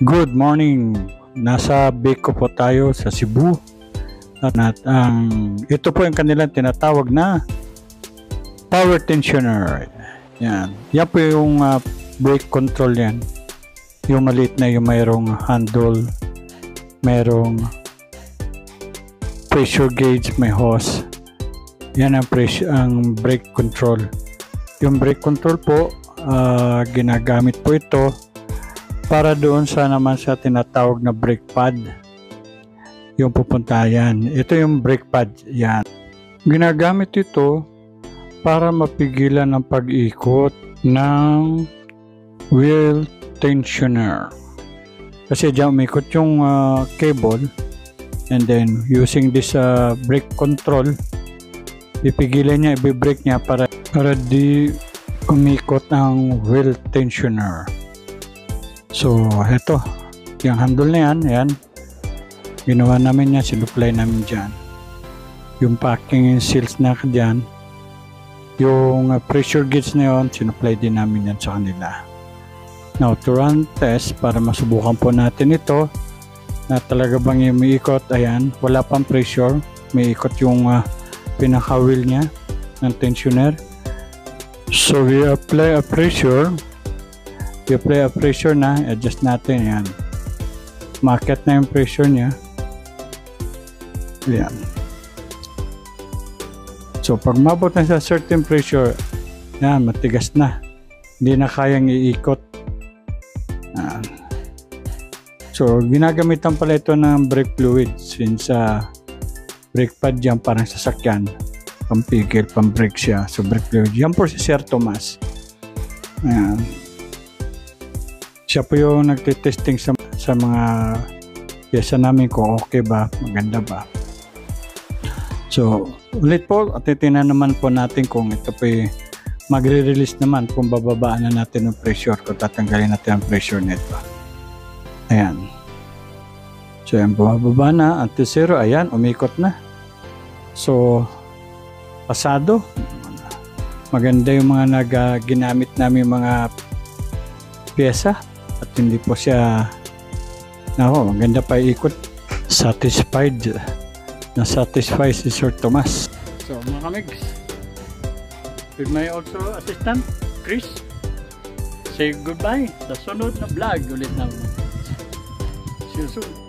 Good morning! Nasa Bicol po tayo sa Cebu. At ito po yung kanilang tinatawag na power tensioner. Yan. Yan po yung brake control yan. Yung maliit na yung mayroong handle, mayroong pressure gauge, may hose. Yan ang brake control. Yung brake control po, ginagamit po ito para doon sa naman sa tinatawag na brake pad. Yung pupunta yan. Ito yung brake pad. Yan. Ginagamit ito para mapigilan ang pag-ikot ng wheel tensioner. Kasi diyan umikot yung cable, and then using this brake control, ipigilan niya, i-brake niya para di umikot ang wheel tensioner. So, eto, yung handle na yan, ginawa namin yan, sinupply namin dyan. Yung packing seals na dyan, yung pressure gauge na yun, sinupply din namin yan sa kanila. Now, to run test, para masubukan po natin ito, na talaga bang yung umiikot, ayan, wala pang pressure, may ikot yung pinaka-wheel niya, ng tensioner. So, we apply a pressure na, adjust natin, yan. Market na yung pressure niya. Yan. So, pag mabot na sa certain pressure, yan, matigas na. Hindi na kayang iikot. Yan. So, ginagamitan pala ito ng brake fluid since brake pad yan, parang sasakyan. Pampigil, pambrake siya. So, brake fluid. Yan po si Sir Tomas. Ayan. Siya po yung nagtitesting sa mga pyesa namin kung okay ba, maganda ba. So, ulit po, at titignan naman po natin kung ito po magre-release naman kung bababaan na natin ang pressure, kung tatanggalin natin ang pressure nito. Ayan. So, yan, bumababa na, until zero, ayan, umikot na. So, pasado. Maganda yung mga ginamit namin mga pyesa. At hindi po siya maganda pa ikot. Satisfied si Sir Tomas. So mga kamigs, with my also assistant Chris, say goodbye sa sunod na vlog ulit namin. See you soon.